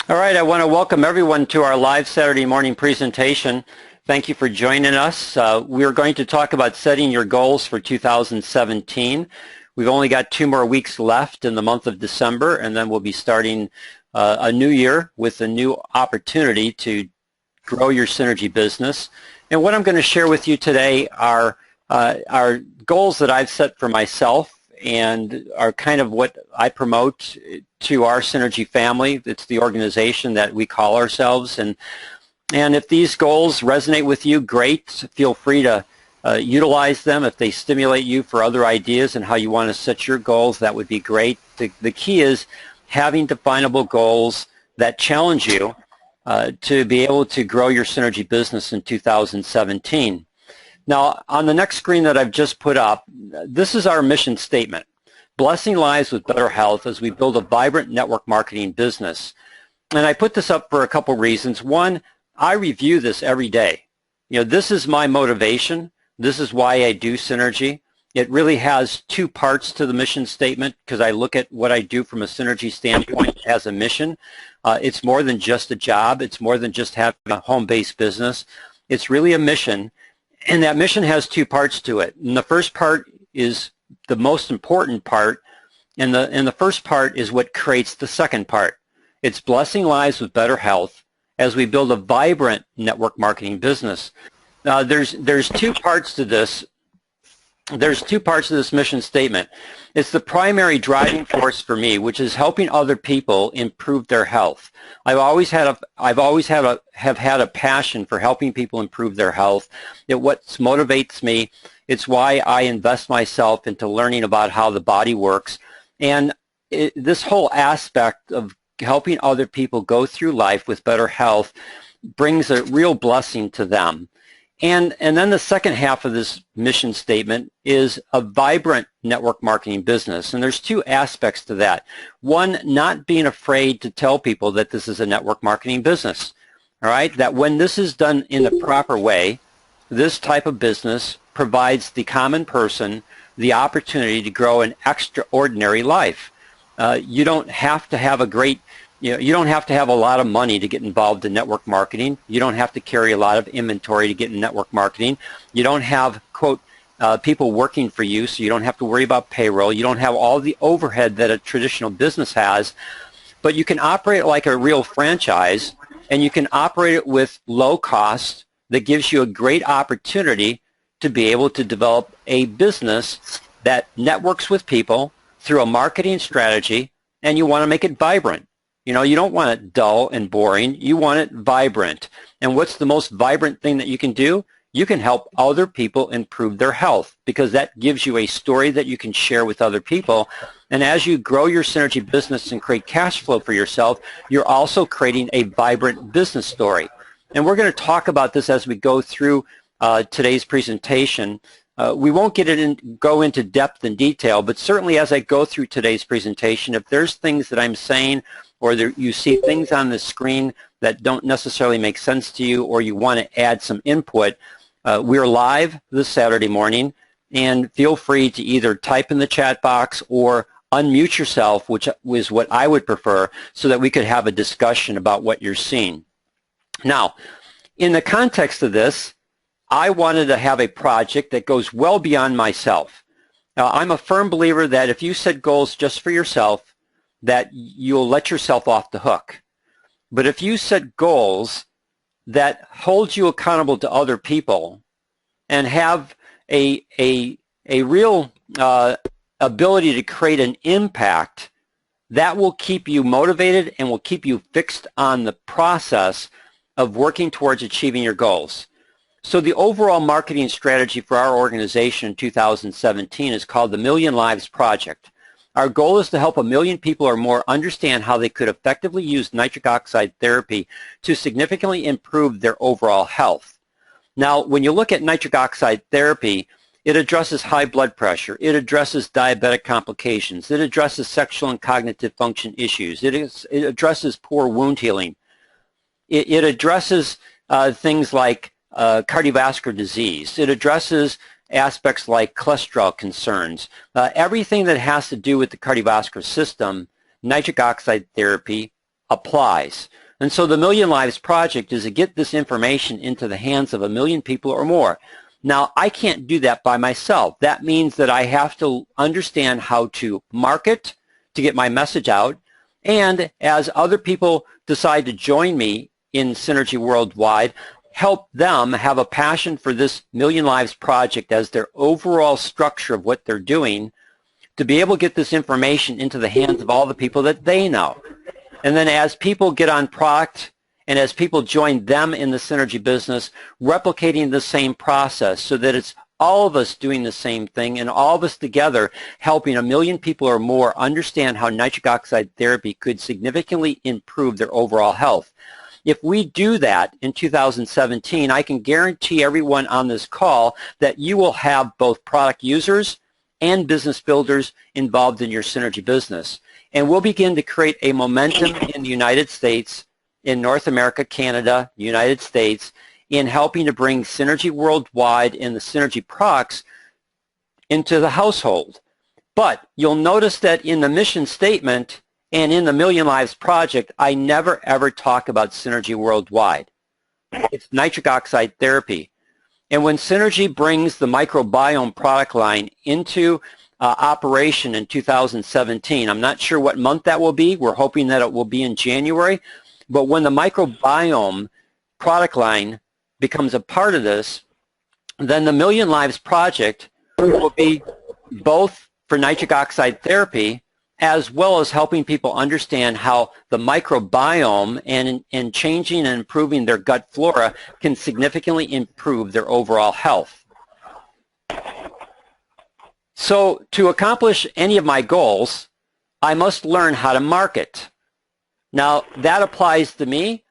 All right, I want to welcome everyone to our live Saturday morning presentation. Thank you for joining us. We're going to talk about setting your goals for 2017. We've only got 2 more weeks left in the month of December, and then we'll be starting a new year with a new opportunity to grow your synergy business. And what I'm going to share with you today are goals that I've set for myself and are kind of what I promote to our Synergy family. It's the organization that we call ourselves. And if these goals resonate with you, great. Feel free to utilize them. If they stimulate you for other ideas and how you want to set your goals, that would be great. The key is having definable goals that challenge you to be able to grow your Synergy business in 2017. Now, on the next screen that I've just put up, this is our mission statement: blessing lives with better health as we build a vibrant network marketing business. And I put this up for a couple reasons. One, I review this every day. You know, this is my motivation. This is why I do Synergy. It really has 2 parts to the mission statement because I look at what I do from a Synergy standpoint as a mission. It's more than just a job. It's more than just having a home-based business. It's really a mission. And that mission has 2 parts to it. And the first part is the most important part, and the first part is what creates the second part. It's blessing lives with better health as we build a vibrant network marketing business. There's 2 parts to this. There's 2 parts to this mission statement. It's the primary driving force for me, which is helping other people improve their health. I've always had a passion for helping people improve their health. It's what motivates me. It's why I invest myself into learning about how the body works. And this whole aspect of helping other people go through life with better health brings a real blessing to them. And then the second half of this mission statement is a vibrant network marketing business. And there's 2 aspects to that. One, not being afraid to tell people that this is a network marketing business. All right? That when this is done in the proper way, this type of business provides the common person the opportunity to grow an extraordinary life. You don't have to have you don't have to have a lot of money to get involved in network marketing. You don't have to carry a lot of inventory to get in network marketing. You don't have, quote, people working for you, so you don't have to worry about payroll. You don't have all the overhead that a traditional business has. But you can operate like a real franchise, and you can operate it with low cost that gives you a great opportunity to be able to develop a business that networks with people through a marketing strategy, and you want to make it vibrant. You know, you don't want it dull and boring. You want it vibrant. And what's the most vibrant thing that you can do? You can help other people improve their health, because that gives you a story that you can share with other people. And as you grow your Synergy business and create cash flow for yourself, you're also creating a vibrant business story. And we're going to talk about this as we go through today's presentation. We won't go into depth and detail, but certainly as I go through today's presentation, if there's things that I'm saying or you see things on the screen that don't necessarily make sense to you, or you want to add some input, we're live this Saturday morning, and feel free to either type in the chat box or unmute yourself, which is what I would prefer, so that we could have a discussion about what you're seeing. Now, in the context of this, I wanted to have a project that goes well beyond myself. Now, I'm a firm believer that if you set goals just for yourself, that you'll let yourself off the hook. But if you set goals that hold you accountable to other people and have a real ability to create an impact, that will keep you motivated and will keep you fixed on the process of working towards achieving your goals. So the overall marketing strategy for our organization in 2017 is called the Million Lives Project. Our goal is to help 1 million people or more understand how they could effectively use nitric oxide therapy to significantly improve their overall health. Now, when you look at nitric oxide therapy, it addresses high blood pressure. It addresses diabetic complications. It addresses sexual and cognitive function issues. It addresses poor wound healing. It addresses things like cardiovascular disease. It addresses aspects like cholesterol concerns. Everything that has to do with the cardiovascular system, nitric oxide therapy applies. And so the Million Lives Project is to get this information into the hands of 1 million people or more. Now, I can't do that by myself. That means that I have to understand how to market to get my message out. And as other people decide to join me in Synergy Worldwide, help them have a passion for this Million Lives Project as their overall structure of what they're doing, to be able to get this information into the hands of all the people that they know. And then as people get on product and as people join them in the Synergy business, replicating the same process so that it's all of us doing the same thing and all of us together helping 1 million people or more understand how nitric oxide therapy could significantly improve their overall health. If we do that in 2017, I can guarantee everyone on this call that you will have both product users and business builders involved in your Synergy business. And we'll begin to create a momentum in the United States, in North America, Canada, United States, in helping to bring Synergy Worldwide and the Synergy products into the household. But you'll notice that in the mission statement and in the Million Lives Project, I never ever talk about Synergy Worldwide. It's nitric oxide therapy. And when Synergy brings the microbiome product line into operation in 2017, I'm not sure what month that will be. We're hoping that it will be in January. But when the microbiome product line becomes a part of this, then the Million Lives Project will be both for nitric oxide therapy as well as helping people understand how the microbiome and changing and improving their gut flora can significantly improve their overall health. So to accomplish any of my goals, I must learn how to market. Now, that applies to me,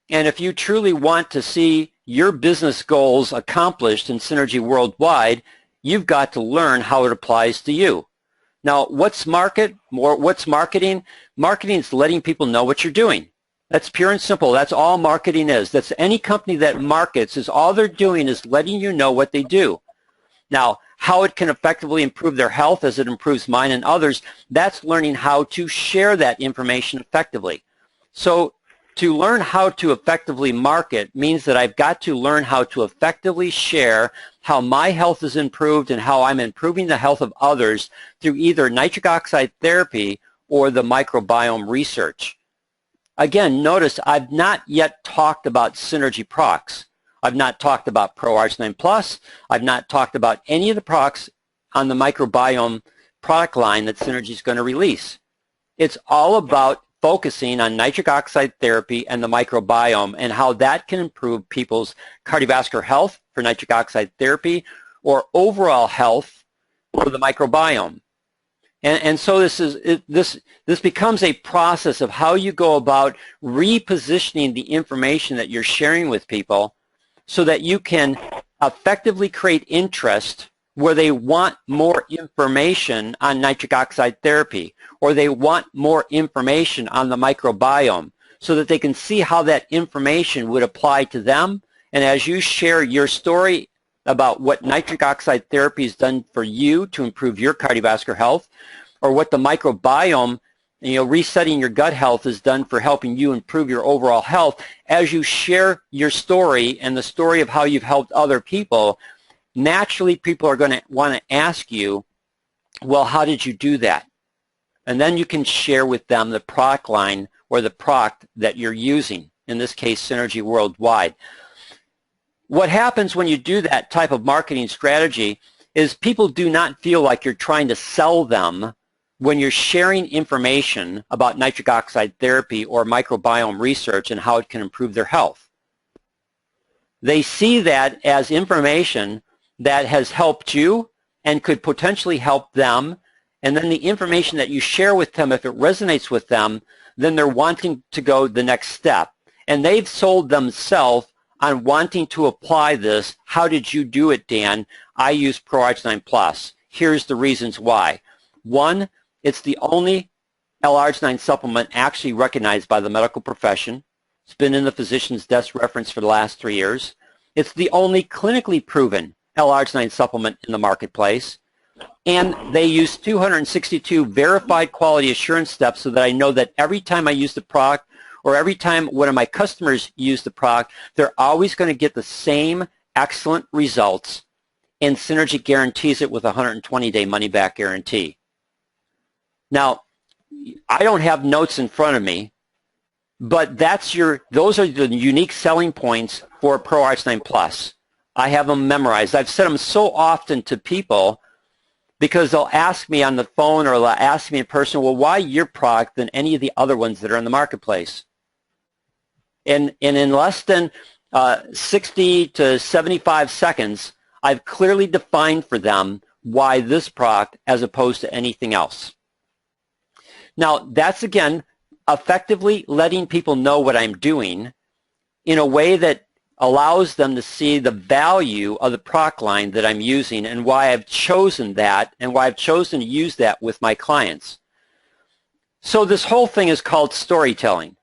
and if you truly want to see your business goals accomplished in Synergy Worldwide, you've got to learn how it applies to you. Now, what's marketing? Marketing is letting people know what you're doing. That's pure and simple. That's all marketing is. That's any company that markets is all they're doing is letting you know what they do. Now, how it can effectively improve their health as it improves mine and others, that's learning how to share that information effectively. So to learn how to effectively market means that I've got to learn how to effectively share how my health is improved and how I'm improving the health of others through either nitric oxide therapy or the microbiome research. Again, notice I've not yet talked about Synergy products. I've not talked about ProArginine Plus. I've not talked about any of the products on the microbiome product line that Synergy is going to release. It's all about focusing on nitric oxide therapy and the microbiome and how that can improve people's cardiovascular health for nitric oxide therapy or overall health for the microbiome. And so this becomes a process of how you go about repositioning the information that you're sharing with people so that you can effectively create interest where they want more information on nitric oxide therapy or they want more information on the microbiome so that they can see how that information would apply to them. And as you share your story about what nitric oxide therapy has done for you to improve your cardiovascular health or what the microbiome, resetting your gut health has done for helping you improve your overall health, as you share your story and the story of how you've helped other people, naturally people are going to want to ask you, well, how did you do that? And then you can share with them the product line or the product that you're using, in this case, Synergy Worldwide. What happens when you do that type of marketing strategy is people do not feel like you're trying to sell them when you're sharing information about nitric oxide therapy or microbiome research and how it can improve their health. They see that as information that has helped you and could potentially help them, and then the information that you share with them, if it resonates with them, then they're wanting to go the next step. And they've sold themselves on wanting to apply this. How did you do it, Dan? I use ProArginine Plus. Here's the reasons why. One, it's the only L-arginine supplement actually recognized by the medical profession. It's been in the physician's desk reference for the last 3 years. It's the only clinically proven L-arginine supplement in the marketplace. And they use 262 verified quality assurance steps so that I know that every time I use the product or every time one of my customers use the product, they're always going to get the same excellent results, and Synergy guarantees it with a 120-day money-back guarantee. Now, I don't have notes in front of me, but those are the unique selling points for ProArch9 Plus. I have them memorized. I've said them so often to people because they'll ask me on the phone or they'll ask me in person, well, why your product than any of the other ones that are in the marketplace? And in less than 60 to 75 seconds, I've clearly defined for them why this product as opposed to anything else. Now, that's, again, effectively letting people know what I'm doing in a way that allows them to see the value of the product line that I'm using and why I've chosen that and why I've chosen to use that with my clients. So this whole thing is called storytelling.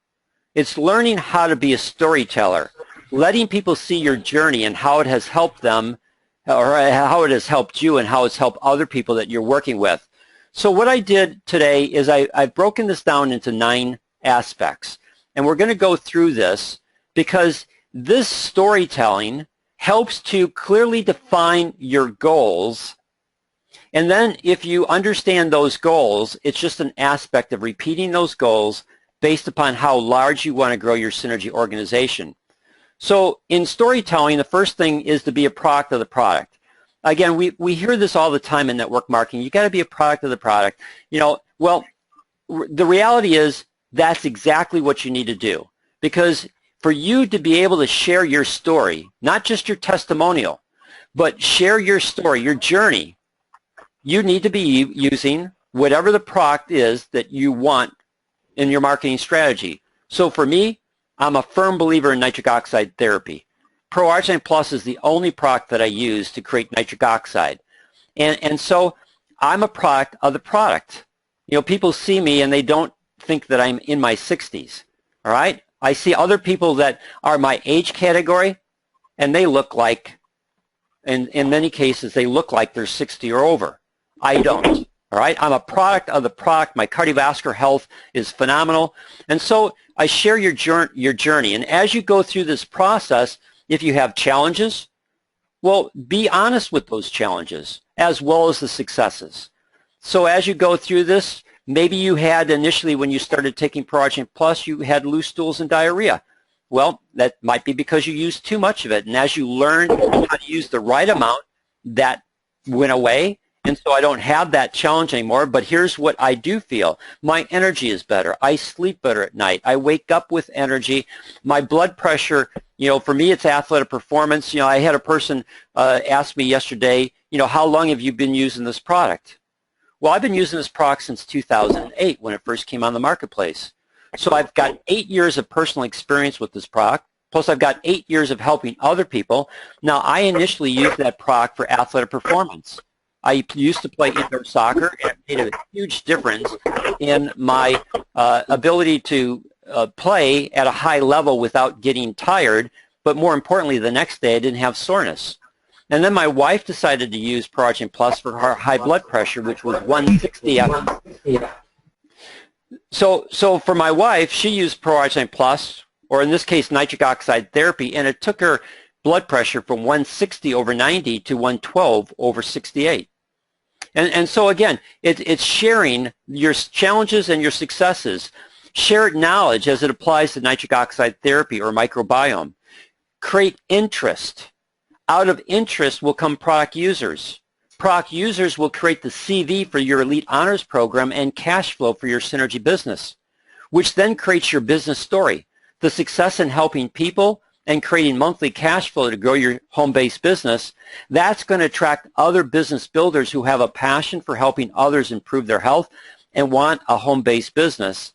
It's learning how to be a storyteller, letting people see your journey and how it has helped them, or how it has helped you and how it's helped other people that you're working with. So what I did today is I've broken this down into 9 aspects. And we're going to go through this because this storytelling helps to clearly define your goals. And then if you understand those goals, it's just an aspect of repeating those goals based upon how large you want to grow your Synergy organization. So in storytelling, the first thing is to be a product of the product. Again, we hear this all the time in network marketing. You got to be a product of the product. Well, the reality is that's exactly what you need to do. Because for you to be able to share your story, not just your testimonial, but share your story, your journey, you need to be using whatever the product is that you want in your marketing strategy. So for me, I'm a firm believer in nitric oxide therapy. ProArch9 Plus is the only product that I use to create nitric oxide. And so I'm a product of the product. People see me and they don't think that I'm in my 60s, all right? I see other people that are my age category and they look like, in many cases, they look like they're 60 or over. I don't, all right? I'm a product of the product. My cardiovascular health is phenomenal. And so I share your journey. And as you go through this process, if you have challenges, well, be honest with those challenges as well as the successes. So as you go through this, maybe you had initially when you started taking ProArch9 Plus, you had loose stools and diarrhea. Well, that might be because you used too much of it. And as you learned how to use the right amount, that went away. And so I don't have that challenge anymore, but here's what I do feel. My energy is better. I sleep better at night. I wake up with energy. My blood pressure, for me it's athletic performance. I had a person ask me yesterday, how long have you been using this product? Well, I've been using this product since 2008 when it first came on the marketplace. So I've got 8 years of personal experience with this product, plus I've got 8 years of helping other people. Now, I initially used that product for athletic performance. I used to play indoor soccer, and it made a huge difference in my ability to play at a high level without getting tired, but more importantly, the next day I didn't have soreness. And then my wife decided to use ProArch9 Plus for her high blood pressure, which was 160. So for my wife, she used ProArch9 Plus, or in this case, nitric oxide therapy, and it took her blood pressure from 160 over 90 to 112 over 68. And so again, it's sharing your challenges and your successes. Shared knowledge as it applies to nitric oxide therapy or microbiome. Create interest. Out of interest will come product users. Product users will create the CV for your Elite Honors program and cash flow for your Synergy business, which then creates your business story. The success in helping people and creating monthly cash flow to grow your home-based business, that's going to attract other business builders who have a passion for helping others improve their health and want a home-based business.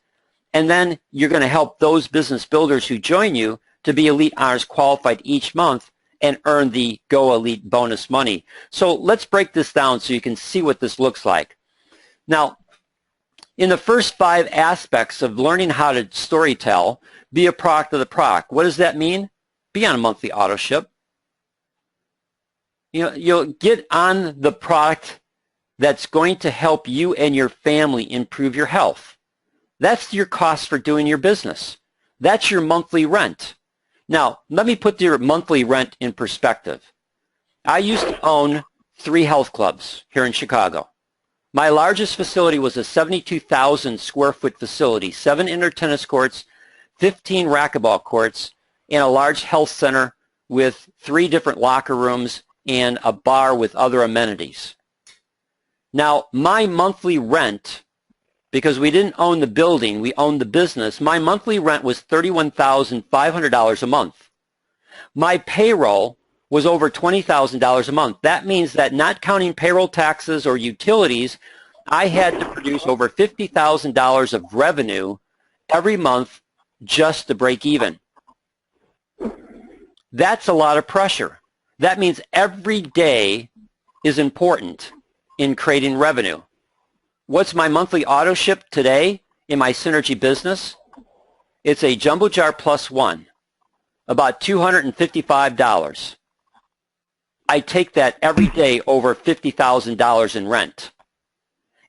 And then you're going to help those business builders who join you to be Elite Honors qualified each month and earn the Go Elite bonus money. So let's break this down so you can see what this looks like. Now, in the first 5 aspects of learning how to storytell, be a product of the product. What does that mean? Be on a monthly auto ship. You'll get on the product that's going to help you and your family improve your health. That's your cost for doing your business. That's your monthly rent. Now, let me put your monthly rent in perspective. I used to own 3 health clubs here in Chicago. My largest facility was a 72,000 square foot facility, 7 indoor tennis courts, 15 racquetball courts, and a large health center with 3 different locker rooms and a bar with other amenities. Now, my monthly rent, because we didn't own the building, we owned the business, my monthly rent was $31,500 a month. My payroll was over $20,000 a month. That means that not counting payroll taxes or utilities, I had to produce over $50,000 of revenue every month just to break even. That's a lot of pressure. That means every day is important in creating revenue. What's my monthly auto ship today in my Synergy business? It's a Jumbo Jar Plus One, about $255. I take that every day over $50,000 in rent.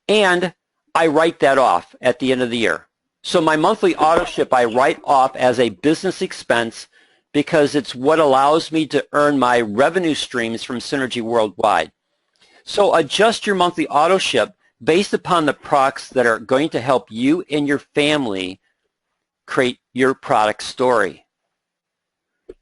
And I write that off at the end of the year. So my monthly auto ship I write off as a business expense because it's what allows me to earn my revenue streams from Synergy worldwide. So adjust your monthly auto ship based upon the products that are going to help you and your family create your product story.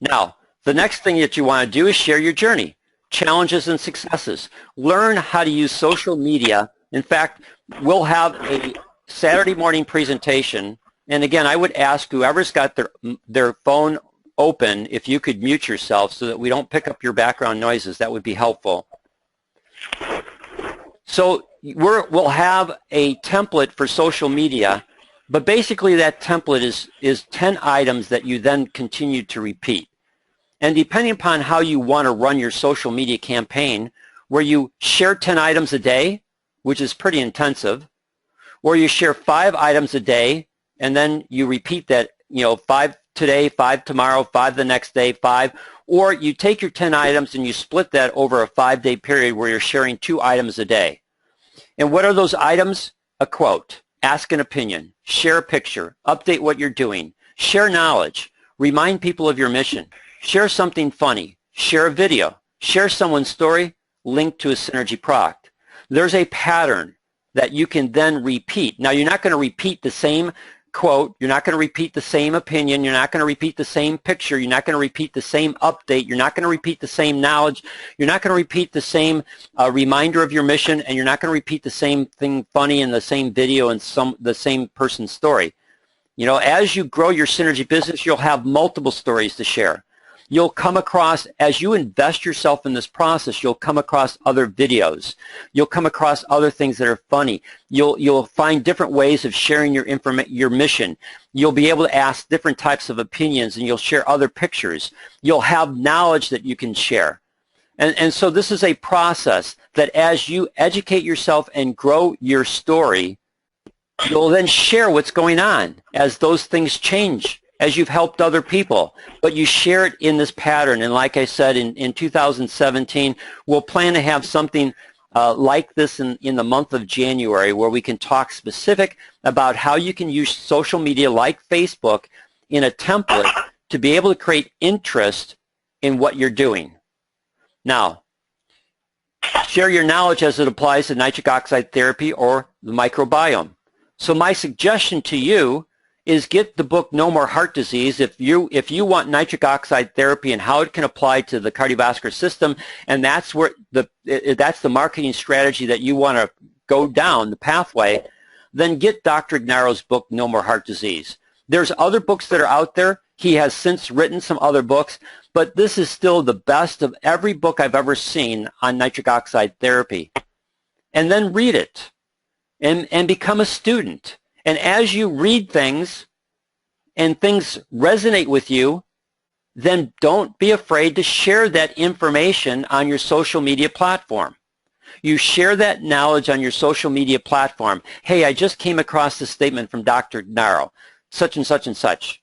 Now, the next thing that you want to do is share your journey, challenges and successes. Learn how to use social media. In fact, we'll have a Saturday morning presentation. And again, I would ask whoever's got their phone open, if you could mute yourself so that we don't pick up your background noises, that would be helpful. So we'll have a template for social media, but basically that template is 10 items that you then continue to repeat. And depending upon how you want to run your social media campaign, where you share 10 items a day, which is pretty intensive, or you share 5 items a day, and then you repeat that, 5 today, 5 tomorrow, 5 the next day, 5, or you take your 10 items and you split that over a 5-day period where you're sharing 2 items a day. And what are those items? A quote, ask an opinion, share a picture, update what you're doing, share knowledge, remind people of your mission, share something funny, share a video, share someone's story, link to a Synergy product. There's a pattern that you can then repeat. Now, you're not going to repeat the same quote, you're not going to repeat the same opinion, you're not going to repeat the same picture, you're not going to repeat the same update, you're not going to repeat the same knowledge, you're not going to repeat the same reminder of your mission, and you're not going to repeat the same thing funny in the same video and the same person's story. As you grow your Synergy business, you'll have multiple stories to share. You'll come across, as you invest yourself in this process, you'll come across other videos. You'll come across other things that are funny. You'll find different ways of sharing your mission. You'll be able to ask different types of opinions, and you'll share other pictures. You'll have knowledge that you can share. And so this is a process that as you educate yourself and grow your story, you'll then share what's going on as those things change, as you've helped other people, but you share it in this pattern. And like I said, in 2017, we'll plan to have something like this in the month of January, where we can talk specific about how you can use social media like Facebook in a template to be able to create interest in what you're doing. Now, share your knowledge as it applies to nitric oxide therapy or the microbiome. So my suggestion to you is get the book No More Heart Disease if you want nitric oxide therapy and how it can apply to the cardiovascular system, and that's the marketing strategy that you want to go down the pathway. Then get Dr. Ignaro's book No More Heart Disease. There's other books that are out there. He has since written some other books, but this is still the best of every book I've ever seen on nitric oxide therapy. And then read it and become a student. And as you read things and things resonate with you, then don't be afraid to share that information on your social media platform. You share that knowledge on your social media platform. Hey, I just came across this statement from Dr. Ignaro, such and such and such.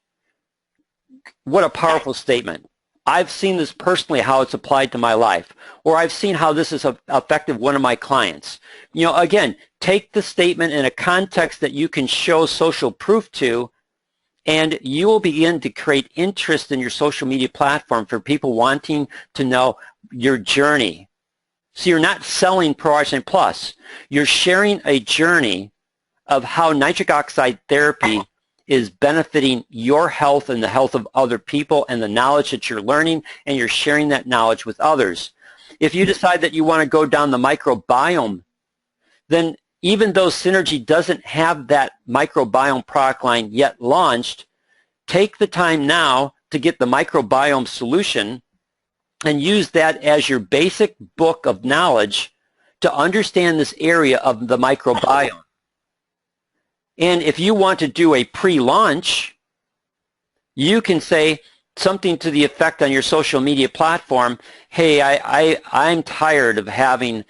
What a powerful statement. I've seen this personally, how it's applied to my life, or I've seen how this has affected one of my clients. Again, take the statement in a context that you can show social proof to, And you will begin to create interest in your social media platform for people wanting to know your journey. So you're not selling Pro-Oxygen Plus. You're sharing a journey of how nitric oxide therapy is benefiting your health and the health of other people and the knowledge that you're learning, and you're sharing that knowledge with others. If you decide that you want to go down the microbiome, then even though Synergy doesn't have that microbiome product line yet launched, take the time now to get the microbiome solution and use that as your basic book of knowledge to understand this area of the microbiome. And if you want to do a pre-launch, you can say something to the effect on your social media platform, hey, I'm tired of having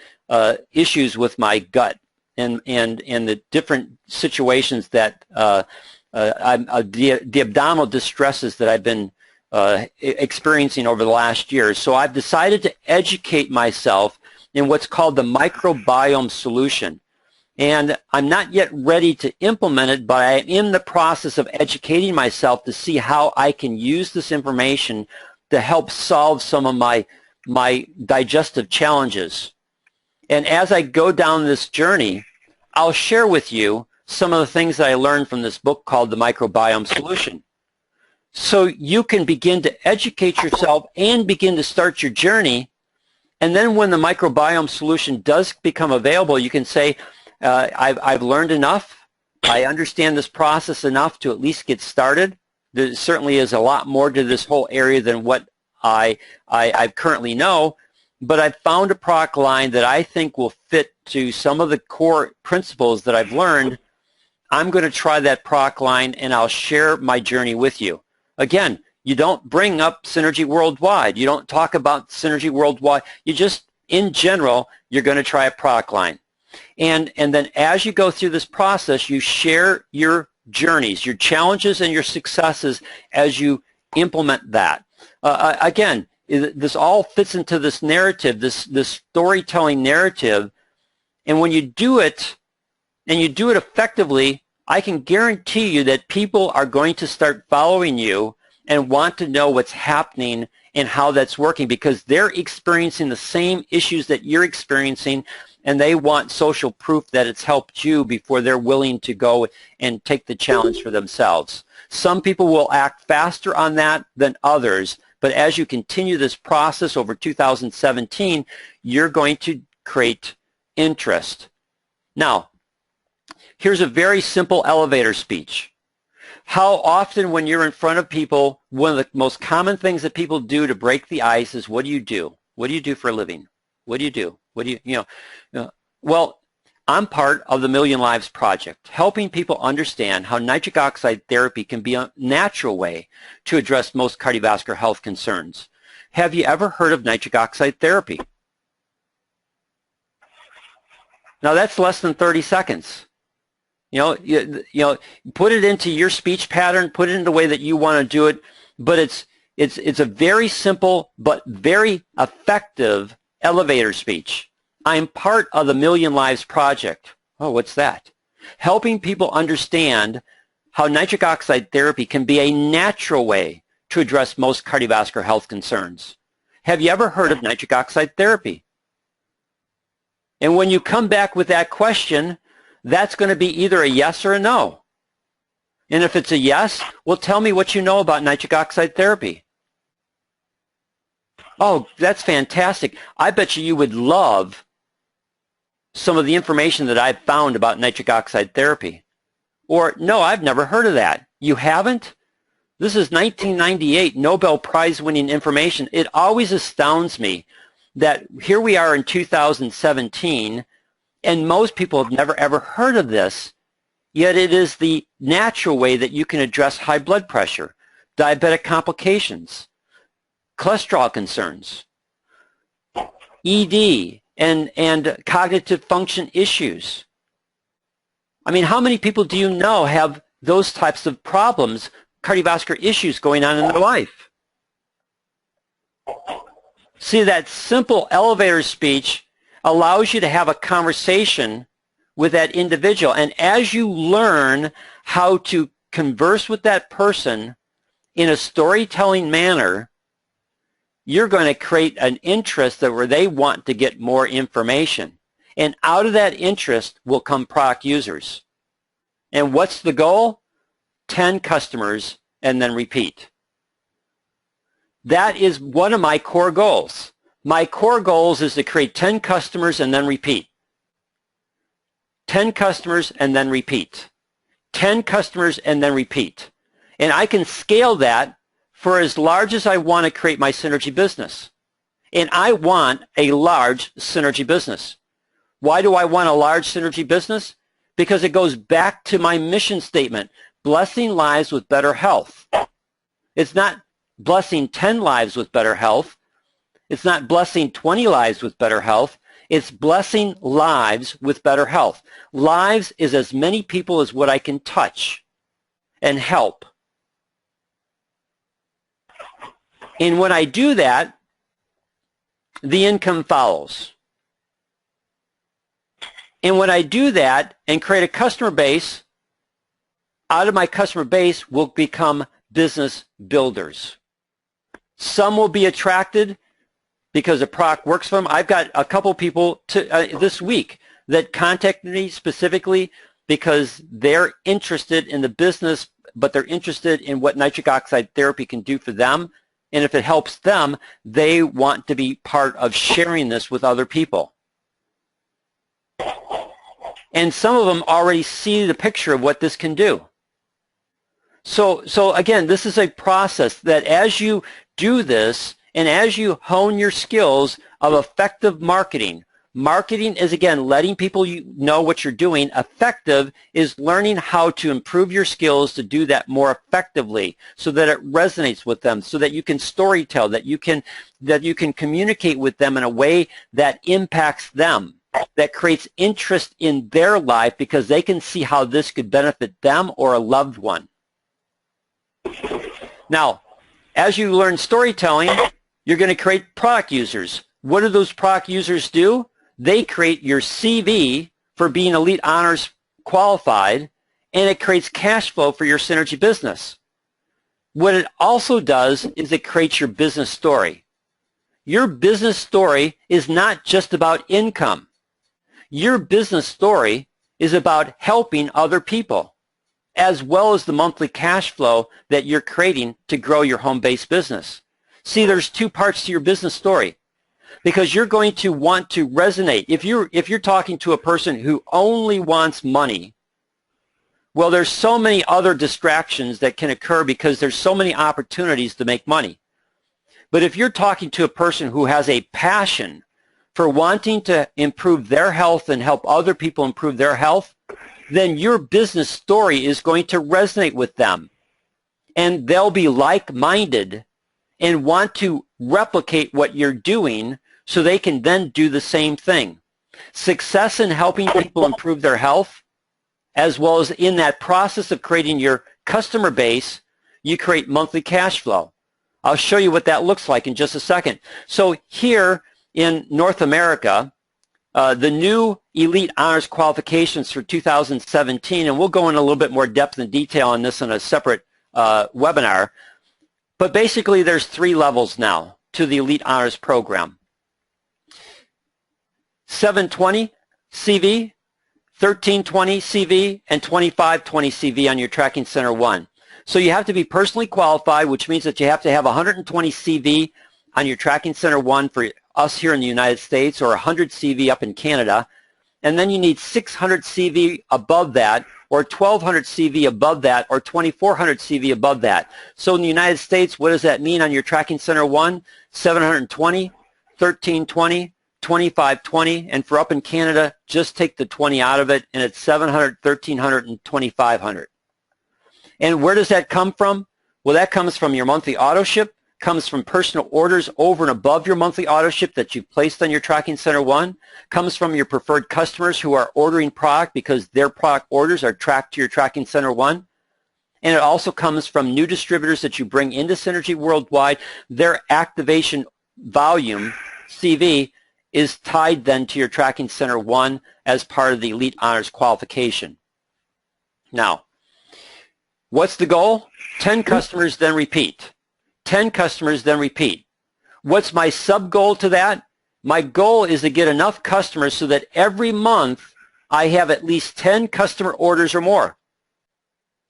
issues with my gut and the different situations that the abdominal distresses that I've been experiencing over the last year. So I've decided to educate myself in what's called the microbiome solution. And I'm not yet ready to implement it, but I am in the process of educating myself to see how I can use this information to help solve some of my digestive challenges. And as I go down this journey, I'll share with you some of the things that I learned from this book called The Microbiome Solution. So you can begin to educate yourself and begin to start your journey. And then when the microbiome solution does become available, you can say, I've learned enough. I understand this process enough to at least get started. There certainly is a lot more to this whole area than what I currently know, but I've found a product line that I think will fit to some of the core principles that I've learned. I'm going to try that product line, and I'll share my journey with you. Again, you don't bring up Synergy Worldwide. You don't talk about Synergy Worldwide. You just, in general, you're going to try a product line. And then as you go through this process, you share your journeys, your challenges and your successes as you implement that. Again, this all fits into this narrative, this storytelling narrative. And when you do it, and you do it effectively, I can guarantee you that people are going to start following you and want to know what's happening and how that's working, because they're experiencing the same issues that you're experiencing, and they want social proof that it's helped you before they're willing to go and take the challenge for themselves. Some people will act faster on that than others, but as you continue this process over 2017, you're going to create interest. Now, here's a very simple elevator speech. How often when you're in front of people, one of the most common things that people do to break the ice is, what do you do? What do you do for a living? What do you do? What do you know? Well, I'm part of the Million Lives Project, helping people understand how nitric oxide therapy can be a natural way to address most cardiovascular health concerns. Have you ever heard of nitric oxide therapy? Now that's less than 30 seconds. You know, put it into your speech pattern, put it in the way that you want to do it, but it's a very simple but very effective elevator speech. I'm part of the Million Lives Project. Oh, what's that? Helping people understand how nitric oxide therapy can be a natural way to address most cardiovascular health concerns. Have you ever heard of nitric oxide therapy? And when you come back with that question, that's going to be either a yes or a no. And if it's a yes, well, tell me what you know about nitric oxide therapy. Oh, that's fantastic. I bet you would love some of the information that I've found about nitric oxide therapy. Or, no, I've never heard of that. You haven't? This is 1998 Nobel Prize winning information. It always astounds me that here we are in 2017, and most people have never ever heard of this, yet it is the natural way that you can address high blood pressure, diabetic complications, cholesterol concerns, ED, and cognitive function issues. I mean, how many people do you know have those types of problems, cardiovascular issues going on in their life? See, that simple elevator speech allows you to have a conversation with that individual. And as you learn how to converse with that person in a storytelling manner, you're going to create an interest that where they want to get more information. And out of that interest will come product users. And what's the goal? 10 customers and then repeat. That is one of my core goals. My core goals is to create 10 customers and then repeat. 10 customers and then repeat. 10 customers and then repeat. And I can scale that for as large as I want to create my synergy business. And I want a large synergy business. Why do I want a large synergy business? Because it goes back to my mission statement, blessing lives with better health. It's not blessing 10 lives with better health. It's not blessing 20 lives with better health. It's blessing lives with better health. Lives is as many people as what I can touch and help. And when I do that, the income follows. And when I do that and create a customer base, out of my customer base will become business builders. Some will be attracted because the product works for them. I've got a couple people this week that contacted me specifically because they're interested in the business, but they're interested in what nitric oxide therapy can do for them. And if it helps them, they want to be part of sharing this with other people. And some of them already see the picture of what this can do. So again, this is a process that as you do this and as you hone your skills of effective marketing, marketing is, again, letting people know what you're doing. Effective is learning how to improve your skills to do that more effectively so that it resonates with them, so that you can storytell, that you can communicate with them in a way that impacts them, that creates interest in their life because they can see how this could benefit them or a loved one. Now, as you learn storytelling, you're going to create product users. What do those product users do? They create your CV for being Elite Honors qualified, and it creates cash flow for your synergy business. What it also does is it creates your business story. Your business story is not just about income. Your business story is about helping other people, as well as the monthly cash flow that you're creating to grow your home-based business. See, there's two parts to your business story, because you're going to want to resonate. If you're talking to a person who only wants money, well, there's so many other distractions that can occur because there's so many opportunities to make money. But if you're talking to a person who has a passion for wanting to improve their health and help other people improve their health, then your business story is going to resonate with them. And they'll be like-minded and want to replicate what you're doing so they can then do the same thing. Success in helping people improve their health, as well as in that process of creating your customer base, you create monthly cash flow. I'll show you what that looks like in just a second. So here in North America, the new Elite Honors qualifications for 2017, and we'll go in a little bit more depth and detail on this in a separate webinar, but basically there's 3 levels now to the Elite Honors program. 720 CV, 1320 CV, and 2520 CV on your Tracking Center 1. So you have to be personally qualified, which means that you have to have 120 CV on your Tracking Center 1 for us here in the United States, or 100 CV up in Canada. And then you need 600 CV above that, or 1200 CV above that, or 2400 CV above that. So in the United States, what does that mean on your Tracking Center 1? 720, 1320, 2520, and for up in Canada, just take the 20 out of it, and it's 700, 1300, and 2500. And where does that come from? Well, that comes from your monthly autoship, comes from personal orders over and above your monthly autoship that you've placed on your Tracking Center 1, comes from your preferred customers who are ordering product because their product orders are tracked to your Tracking Center 1. And it also comes from new distributors that you bring into Synergy Worldwide. Their activation volume, CV, is tied then to your Tracking Center 1 as part of the Elite Honors qualification. Now, What's the goal? 10 customers, then repeat. 10 customers, then repeat. What's my sub-goal to that? My goal is to get enough customers so that every month I have at least 10 customer orders or more.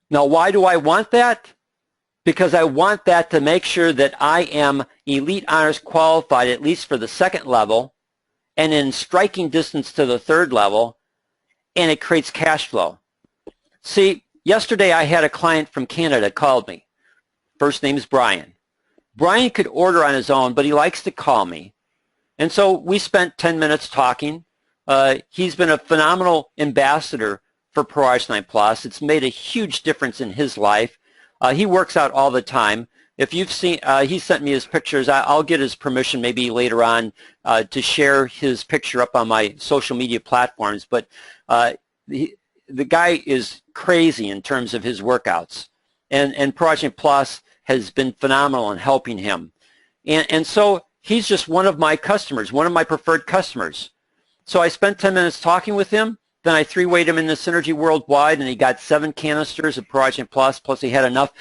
Now, why do I want that? Because I want that to make sure that I am Elite Honors qualified at least for the second level and in striking distance to the third level, and it creates cash flow. See, yesterday I had a client from Canada called me. First name is Brian. Brian could order on his own, but he likes to call me. And so we spent 10 minutes talking. He's been a phenomenal ambassador for ProArginine Plus. It's made a huge difference in his life. He works out all the time. If you've seen, he sent me his pictures. I'll get his permission maybe later on to share his picture up on my social media platforms. But the guy is crazy in terms of his workouts. And ProArginine Plus has been phenomenal in helping him. And so he's just one of my customers, one of my preferred customers. So I spent 10 minutes talking with him. Then I three-wayed him in the Synergy Worldwide, and he got 7 canisters of ProArginine Plus, plus he had enough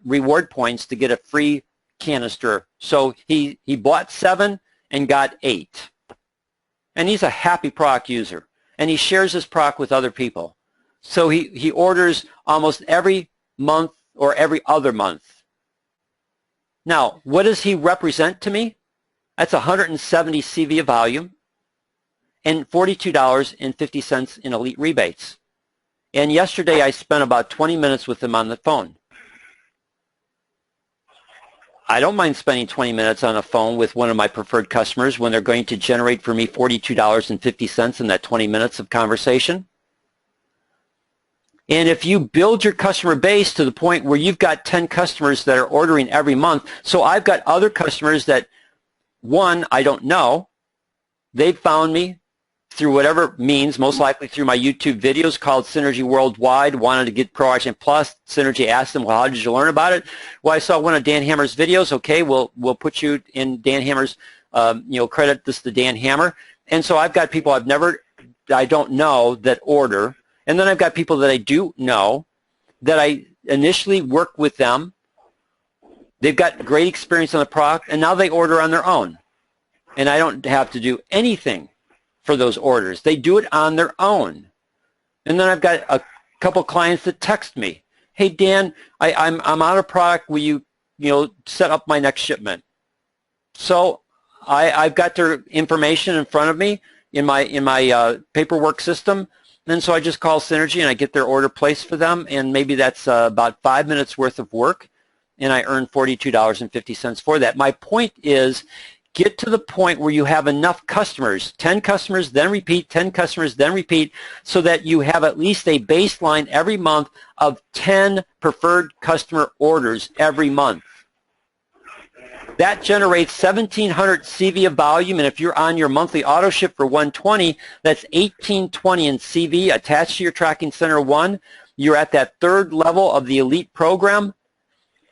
reward points to get a free canister. So he bought 7 and got 8. And he's a happy product user. And he shares his product with other people. So he orders almost every month or every other month. Now, what does he represent to me? That's 170 CV of volume and $42.50 in elite rebates. And yesterday I spent about 20 minutes with him on the phone. I don't mind spending 20 minutes on a phone with one of my preferred customers when they're going to generate for me $42.50 in that 20 minutes of conversation. And if you build your customer base to the point where you've got 10 customers that are ordering every month, so I've got other customers that, one, I don't know, they've found me through whatever means, most likely through my YouTube videos called Synergy Worldwide, wanted to get ProArginine Plus. Synergy asked them, well, how did you learn about it? Well, I saw one of Dan Hammer's videos. Okay, we'll put you in Dan Hammer's, credit this to Dan Hammer. And so I've got people I don't know that order. And then I've got people that I do know that I initially work with them. They've got great experience on the product, and now they order on their own. And I don't have to do anything for those orders. They do it on their own. And then I've got a couple clients that text me, hey, Dan, I'm out of product. Will you, set up my next shipment? So I've got their information in front of me in my paperwork system. And so I just call Synergy and I get their order placed for them, and maybe that's about 5 minutes worth of work, and I earn $42.50 for that. My point is, get to the point where you have enough customers, 10 customers, then repeat, 10 customers, then repeat, so that you have at least a baseline every month of 10 preferred customer orders every month. That generates 1,700 CV of volume, and if you're on your monthly auto ship for 120, that's 1,820 in CV attached to your Tracking Center 1. You're at that third level of the elite program,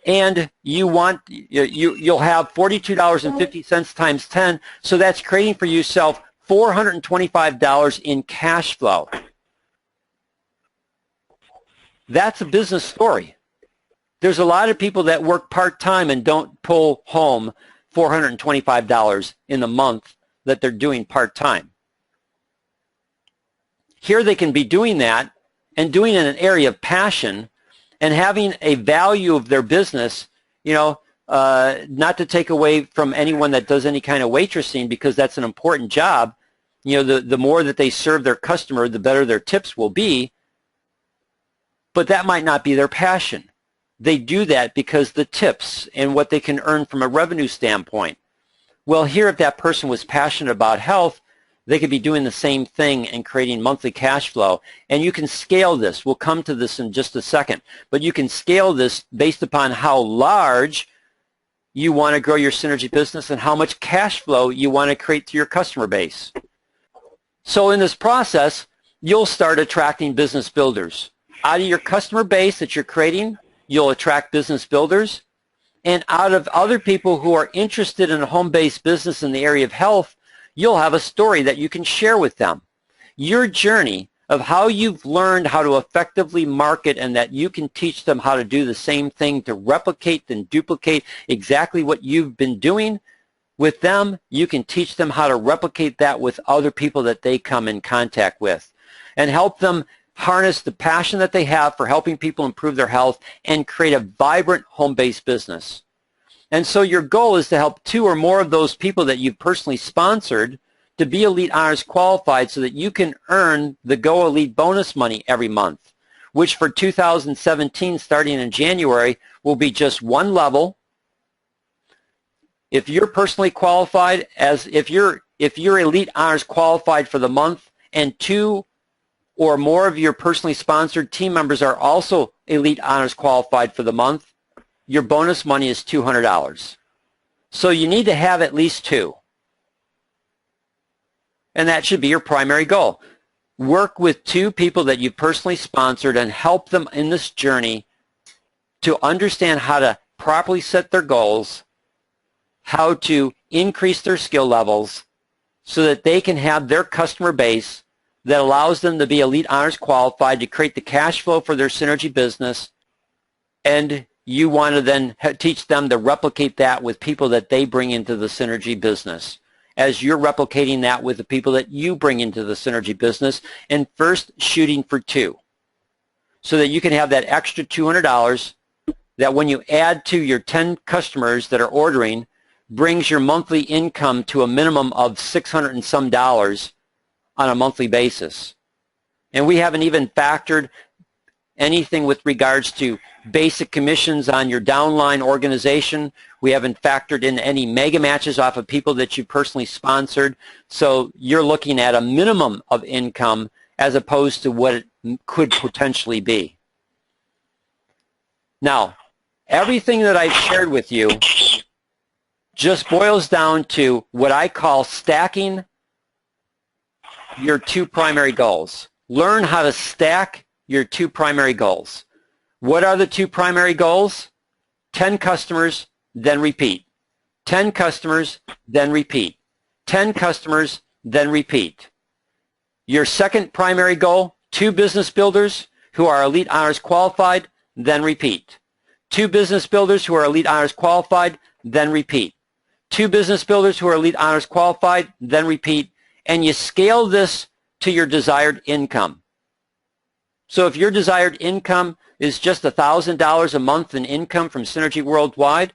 and you'll have $42.50 times 10, so that's creating for yourself $425 in cash flow. That's a business story. There's a lot of people that work part-time and don't pull home $425 in the month that they're doing part-time. Here they can be doing that and doing it in an area of passion and having a value of their business, not to take away from anyone that does any kind of waitressing, because that's an important job. The more that they serve their customer, the better their tips will be. But that might not be their passion. They do that because the tips and what they can earn from a revenue standpoint. Well, here, if that person was passionate about health, they could be doing the same thing and creating monthly cash flow. And you can scale this. We'll come to this in just a second. But you can scale this based upon how large you want to grow your Synergy business and how much cash flow you want to create to your customer base. So in this process, you'll start attracting business builders. Out of your customer base that you're creating, you'll attract business builders. And out of other people who are interested in a home-based business in the area of health, you'll have a story that you can share with them. Your journey of how you've learned how to effectively market, and that you can teach them how to do the same thing, to replicate and duplicate exactly what you've been doing with them. You can teach them how to replicate that with other people that they come in contact with, and help them harness the passion that they have for helping people improve their health and create a vibrant home-based business. And so your goal is to help 2 or more of those people that you've personally sponsored to be Elite Honors qualified, so that you can earn the Go Elite bonus money every month, which for 2017, starting in January, will be just 1 level. If you're personally qualified, if you're Elite Honors qualified for the month, and 2 or more of your personally sponsored team members are also Elite Honors qualified for the month, your bonus money is $200. So you need to have at least 2. And that should be your primary goal. Work with 2 people that you've personally sponsored and help them in this journey to understand how to properly set their goals, how to increase their skill levels, so that they can have their customer base that allows them to be Elite Honors qualified, to create the cash flow for their synergy business. And you want to then teach them to replicate that with people that they bring into the synergy business, as you're replicating that with the people that you bring into the synergy business, and first shooting for 2, so that you can have that extra $200 that when you add to your 10 customers that are ordering, brings your monthly income to a minimum of $600 and some on a monthly basis. And we haven't even factored anything with regards to basic commissions on your downline organization. We haven't factored in any mega matches off of people that you personally sponsored. So you're looking at a minimum of income as opposed to what it could potentially be. Now, everything that I've shared with you just boils down to what I call stacking your 2 primary goals. Learn how to stack your 2 primary goals. What are the 2 primary goals? 10 customers, then repeat. 10 customers, then repeat. 10 customers, then repeat. Your second primary goal, 2 business builders who are Elite Honors qualified, then repeat. 2 business builders who are Elite Honors qualified, then repeat. 2 business builders who are Elite Honors qualified, then repeat. And you scale this to your desired income. So if your desired income is just $1,000 a month in income from Synergy Worldwide,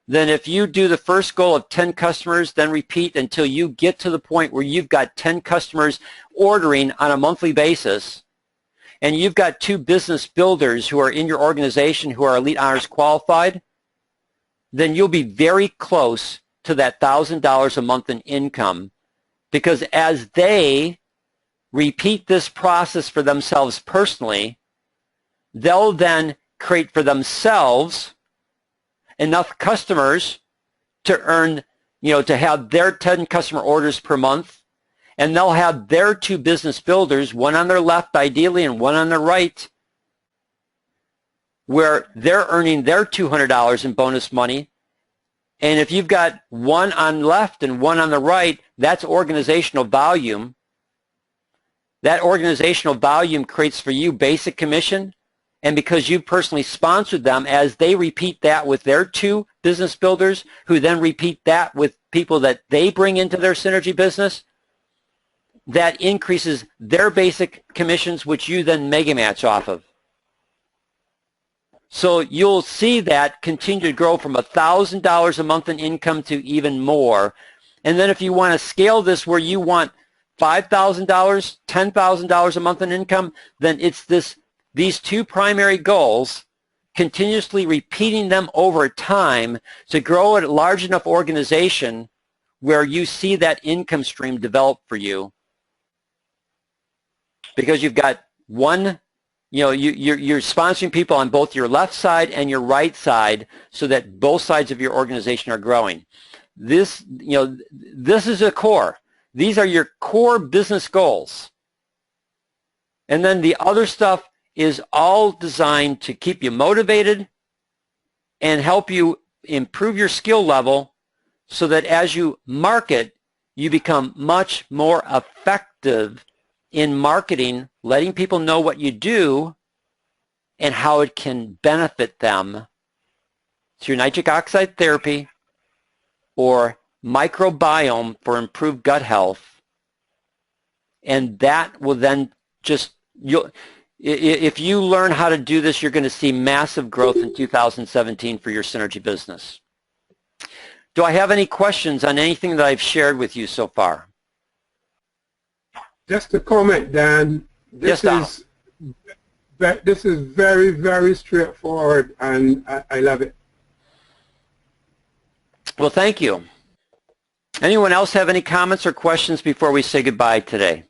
then if you do the first goal of 10 customers, then repeat until you get to the point where you've got 10 customers ordering on a monthly basis, and you've got 2 business builders who are in your organization who are Elite Honors qualified, then you'll be very close to that $1,000 a month in income, because as they repeat this process for themselves personally, they'll then create for themselves enough customers to earn, to have their 10 customer orders per month, and they'll have their 2 business builders, one on their left ideally and one on their right, where they're earning their $200 in bonus money. And if you've got one on the left and one on the right, that's organizational volume. That organizational volume creates for you basic commission, and because you personally sponsored them, as they repeat that with their 2 business builders, who then repeat that with people that they bring into their synergy business, that increases their basic commissions, which you then mega match off of. So you'll see that continue to grow from $1,000 a month in income to even more. And then if you want to scale this where you want $5,000, $10,000 a month in income, then it's these 2 primary goals, continuously repeating them over time to grow a large enough organization where you see that income stream develop for you. Because you've got one, you're sponsoring people on both your left side and your right side, so that both sides of your organization are growing. This is a core. These are your core business goals. And then the other stuff is all designed to keep you motivated and help you improve your skill level, so that as you market, you become much more effective in marketing, letting people know what you do and how it can benefit them through nitric oxide therapy or microbiome for improved gut health. And that will then just, if you learn how to do this, you're going to see massive growth in 2017 for your Synergy business. Do I have any questions on anything that I've shared with you so far? Just a comment, Dan. This is very, very straightforward, and I love it. Well, thank you. Anyone else have any comments or questions before we say goodbye today?